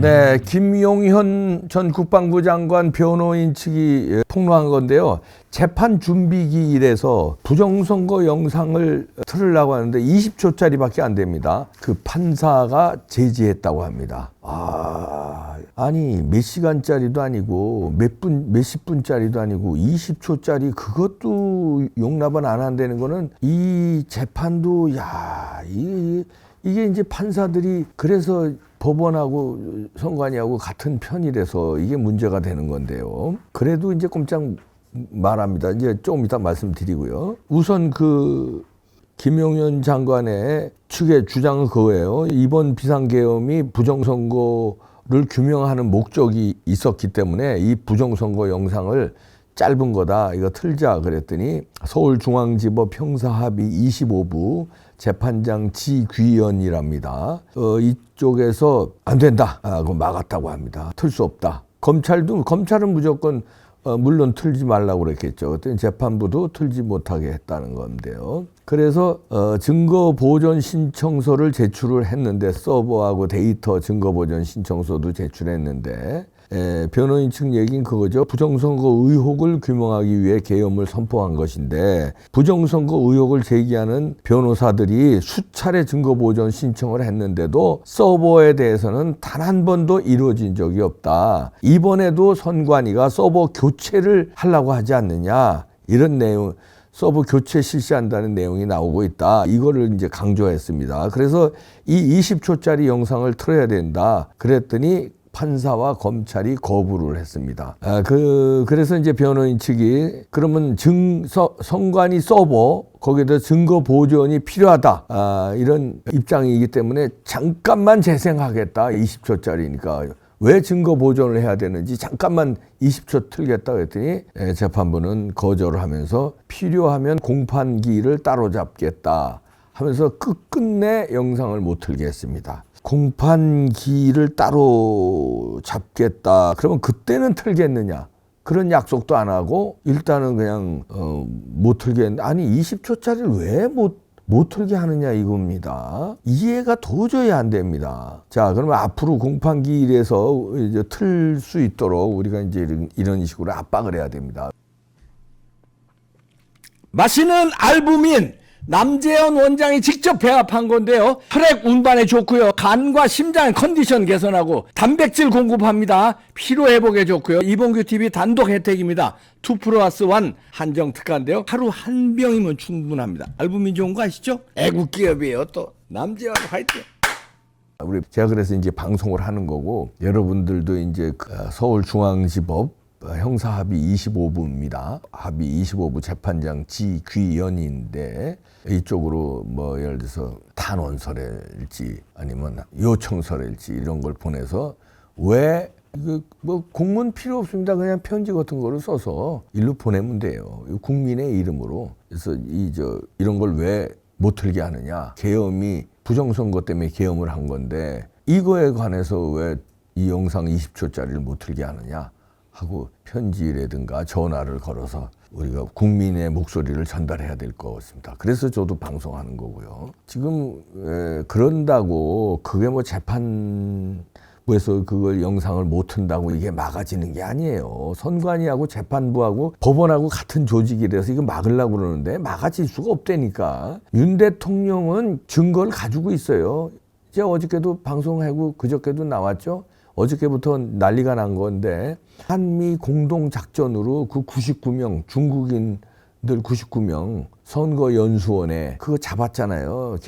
네, 김용현 전 국방부 장관 변호인 측이 폭로한 건데요. 재판 준비기일에서 부정선거 영상을 틀으려고 하는데 20초짜리밖에 안 됩니다. 그 판사가 제지했다고 합니다. 아니 몇 시간짜리도 아니고 몇십 분짜리도 아니고 20초짜리 그것도 용납은 안 한다는 거는 이 재판도 이게 이제 판사들이 그래서 법원하고 선관위하고 같은 편이라서 이게 문제가 되는 건데요. 그래도 이제 꼼짝 말합니다. 이제 조금 이따 말씀드리고요. 우선 그 김용현 장관의 측의 주장은 그거예요. 이번 비상계엄이 부정선거를 규명하는 목적이 있었기 때문에 이 부정선거 영상을 짧은 거다. 이거 틀자 그랬더니 서울중앙지법 형사합의 25부 재판장 지귀현이랍니다. 이쪽에서 안 된다. 그거 막았다고 합니다. 틀 수 없다. 검찰은 무조건 물론 틀지 말라고 그랬겠죠. 그랬더니 재판부도 틀지 못하게 했다는 건데요. 그래서 증거 보존 신청서를 제출을 했는데 서버하고 데이터 증거 보존 신청서도 제출했는데 변호인 측 얘기는 그거죠. 부정선거 의혹을 규명하기 위해 계엄을 선포한 것인데 부정선거 의혹을 제기하는 변호사들이 수차례 증거 보존 신청을 했는데도 서버에 대해서는 단 한 번도 이루어진 적이 없다. 이번에도 선관위가 서버 교체를 하려고 하지 않느냐. 이런 내용, 서버 교체 실시한다는 내용이 나오고 있다. 이거를 이제 강조했습니다. 그래서 이 20초짜리 영상을 틀어야 된다. 그랬더니 판사와 검찰이 거부를 했습니다. 그래서 이제 변호인 측이 그러면 선관위 서버 거기다 증거 보존이 필요하다. 이런 입장이기 때문에 잠깐만 재생하겠다. 20초짜리니까. 왜 증거 보존을 해야 되는지 잠깐만 20초 틀겠다 그랬더니 재판부는 거절을 하면서 필요하면 공판기일을 따로 잡겠다 하면서 끝끝내 영상을 못 틀게 했습니다. 공판기일을 따로 잡겠다. 그러면 그때는 틀겠느냐? 그런 약속도 안 하고 일단은 그냥 못 틀게. 아니 20초짜리를 왜 못 틀게 하느냐 이겁니다. 이해가 도저히 안 됩니다. 자, 그러면 앞으로 공판기일에서 이제 틀 수 있도록 우리가 이제 이런 식으로 압박을 해야 됩니다. 맛있는 알부민 남재현 원장이 직접 배합한 건데요. 혈액 운반에 좋고요. 간과 심장 컨디션 개선하고 단백질 공급합니다. 피로 회복에 좋고요. 이봉규 TV 단독 혜택입니다. 2+1 한정 특가인데요. 하루 한 병이면 충분합니다. 알부민 좋은 거 아시죠? 애국 기업이에요. 또 남재현 화이팅. 제가 그래서 이제 방송을 하는 거고 여러분들도 이제 서울중앙지법 형사합의 25부입니다. 합의 25부 재판장 지귀현인데 이쪽으로 뭐 예를 들어서 탄원서랄지 아니면 요청서랄지 이런 걸 보내서 왜 뭐 공문 필요 없습니다. 그냥 편지 같은 거를 써서 일로 보내면 돼요. 국민의 이름으로. 그래서 이런 걸 왜 못 틀게 하느냐. 계엄이 부정선거 때문에 계엄을 한 건데 이거에 관해서 왜 이 영상 20초짜리를 못 틀게 하느냐 하고 편지라든가 전화를 걸어서 우리가 국민의 목소리를 전달해야 될 것 같습니다. 그래서 저도 방송하는 거고요. 지금 그런다고 그게 뭐 재판부에서 그걸 영상을 못 튼다고 이게 막아지는 게 아니에요. 선관위하고 재판부하고 법원하고 같은 조직이라서 이거 막으려고 그러는데 막아질 수가 없다니까. 윤 대통령은 증거를 가지고 있어요. 제가 어저께도 방송하고 그저께도 나왔죠. 어저께부터 난리가 난 건데 한미 공동작전으로 그 99명 중국인들 99명 선거연수원에 그거 잡았잖아요.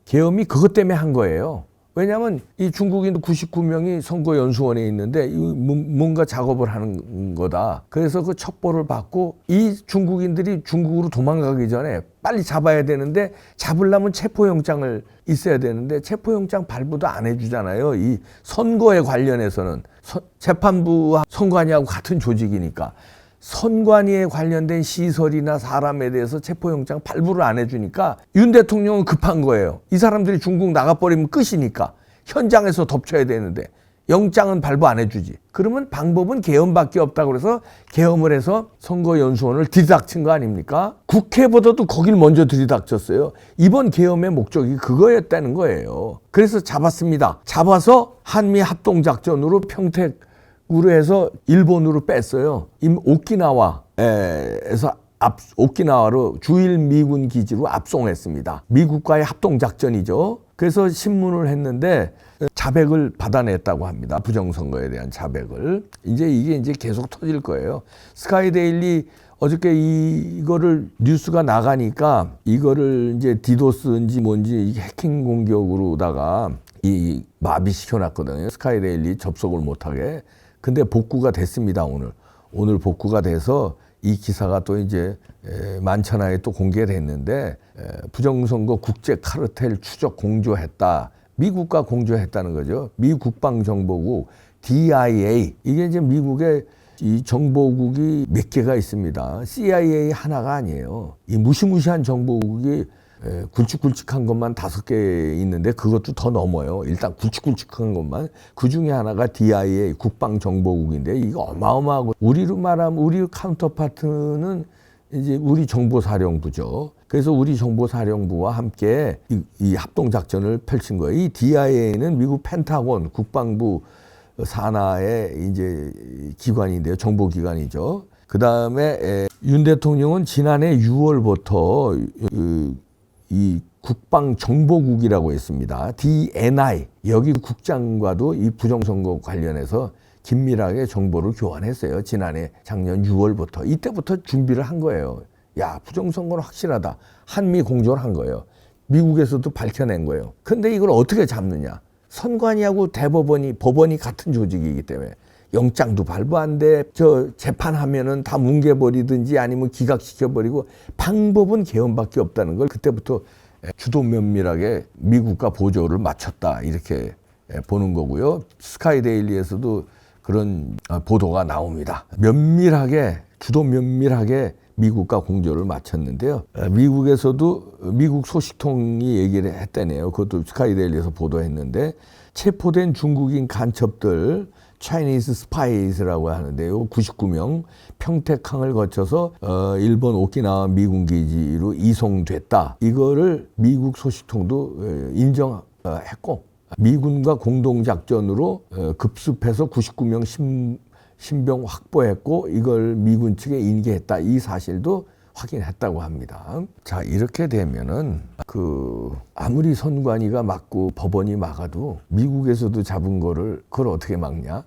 계엄이 그것 때문에 한 거예요. 왜냐하면 이 중국인 99명이 선거연수원에 있는데 뭔가 작업을 하는 거다. 그래서 그 첩보를 받고 이 중국인들이 중국으로 도망가기 전에 빨리 잡아야 되는데 잡으려면 체포영장을 있어야 되는데 체포영장 발부도 안 해주잖아요. 이 선거에 관련해서는 재판부와 선관위하고 같은 조직이니까 선관위에 관련된 시설이나 사람에 대해서 체포영장 발부를 안 해주니까 윤 대통령은 급한 거예요. 이 사람들이 중국 나가버리면 끝이니까 현장에서 덮쳐야 되는데 영장은 발부 안 해주지. 그러면 방법은 계엄밖에 없다고 그래서 계엄을 해서 선거연수원을 들이닥친 거 아닙니까? 국회보다도 거길 먼저 들이닥쳤어요. 이번 계엄의 목적이 그거였다는 거예요. 그래서 잡았습니다. 잡아서 한미 합동작전으로 평택으로 해서 일본으로 뺐어요. 오키나와에서 오키나와로 주일 미군 기지로 압송했습니다. 미국과의 합동작전이죠. 그래서 신문을 했는데 자백을 받아냈다고 합니다. 부정선거에 대한 자백을. 이게 계속 터질 거예요. 스카이데일리 어저께 이거를 뉴스가 나가니까 이거를 이제 디도스인지 뭔지 해킹 공격으로다가 마비시켜놨거든요. 스카이데일리 접속을 못하게. 근데 복구가 됐습니다. 오늘 복구가 돼서 이 기사가 또 이제 만천하에 또 공개됐는데 부정선거 국제 카르텔 추적 공조했다. 미국과 공조했다는 거죠. 미 국방정보국 DIA. 이게 이제 미국의 이 정보국이 몇 개가 있습니다. CIA 하나가 아니에요. 이 무시무시한 정보국이 굵직굵직한 것만 5개 있는데 그것도 더 넘어요. 일단 굵직굵직한 것만. 그 중에 하나가 DIA 국방정보국인데 이거 어마어마하고 우리로 말하면 우리 카운터파트는 이제 우리 정보사령부죠. 그래서 우리 정보사령부와 함께 이 합동작전을 펼친 거예요. 이 DIA는 미국 펜타곤 국방부 산하의 이제 기관인데요. 정보기관이죠. 그 다음에 윤 대통령은 지난해 6월부터 이 국방정보국이라고 했습니다. DNI. 여기 국장과도 이 부정선거 관련해서 긴밀하게 정보를 교환했어요. 작년 6월부터. 이때부터 준비를 한 거예요. 야, 부정선거는 확실하다. 한미 공조를 한 거예요. 미국에서도 밝혀낸 거예요. 근데 이걸 어떻게 잡느냐. 선관위하고 법원이 같은 조직이기 때문에 영장도 발부 안 돼. 재판하면은 다 뭉개버리든지 아니면 기각시켜버리고 방법은 계엄밖에 없다는 걸 그때부터 주도 면밀하게 미국과 보조를 맞췄다. 이렇게 보는 거고요. 스카이데일리에서도 그런 보도가 나옵니다. 주도 면밀하게 미국과 공조를 마쳤는데요. 미국에서도 미국 소식통이 얘기를 했다네요. 그것도 스카이데일리에서 보도했는데 체포된 중국인 간첩들 Chinese Spies라고 하는데요. 99명 평택항을 거쳐서 일본 오키나와 미군 기지로 이송됐다. 이거를 미국 소식통도 인정했고 미군과 공동작전으로 급습해서 99명 신병 확보했고 이걸 미군 측에 인계했다. 이 사실도 확인했다고 합니다. 자, 이렇게 되면은 아무리 선관위가 막고 법원이 막아도 미국에서도 잡은 그걸 어떻게 막냐?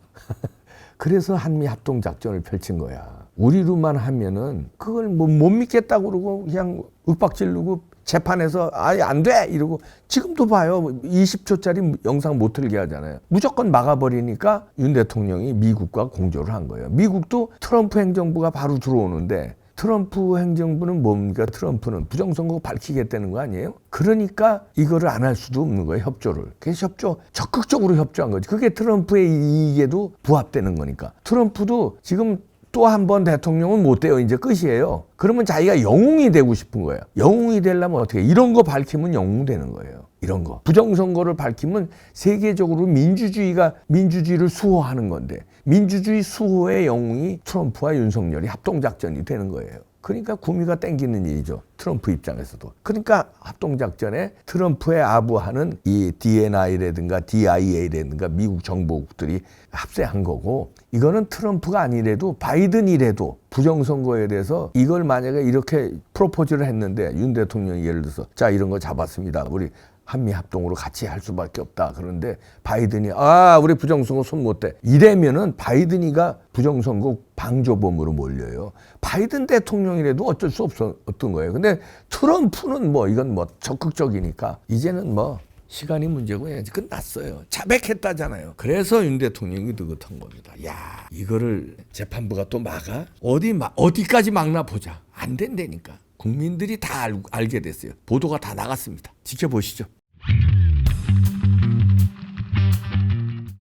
그래서 한미 합동작전을 펼친 거야. 우리로만 하면은 그걸 못 믿겠다고 그러고 그냥 윽박지르고 재판에서 아예 안 돼! 이러고 지금도 봐요. 20초짜리 영상 못 틀게 하잖아요. 무조건 막아버리니까 윤 대통령이 미국과 공조를 한 거예요. 미국도 트럼프 행정부가 바로 들어오는데 트럼프 행정부는 뭡니까? 트럼프는 부정선거 밝히겠다는 거 아니에요? 그러니까 이거를 안 할 수도 없는 거예요. 협조를. 그래서 적극적으로 협조한 거지. 그게 트럼프의 이익에도 부합되는 거니까. 트럼프도 지금 또 한 번 대통령은 못 돼요. 이제 끝이에요. 그러면 자기가 영웅이 되고 싶은 거예요. 영웅이 되려면 어떻게? 이런 거 밝히면 영웅 되는 거예요. 이런 거. 부정선거를 밝히면 세계적으로 민주주의를 수호하는 건데 민주주의 수호의 영웅이 트럼프와 윤석열이 합동작전이 되는 거예요. 그러니까 구미가 땡기는 일이죠. 트럼프 입장에서도. 그러니까 합동작전에 트럼프에 아부하는 이 DNI라든가 DIA라든가 미국 정보국들이 합세한 거고 이거는 트럼프가 아니래도 바이든이라도 부정선거에 대해서 이걸 만약에 이렇게 프로포즈를 했는데 윤 대통령이 예를 들어서 자 이런 거 잡았습니다. 우리 한미 합동으로 같이 할 수밖에 없다. 그런데 바이든이 우리 부정선거 손 못 대. 이래면은 바이든이가 부정선거 방조범으로 몰려요. 바이든 대통령이라도 어쩔 수 없었던 거예요. 근데 트럼프는 이건 적극적이니까 이제는 시간이 문제고 이제 끝났어요. 자백했다잖아요. 그래서 윤 대통령이 느긋한 겁니다. 야, 이거를 재판부가 또 막아? 어디까지 막나 보자. 안 된다니까. 국민들이 다 알게 됐어요. 보도가 다 나갔습니다. 지켜보시죠.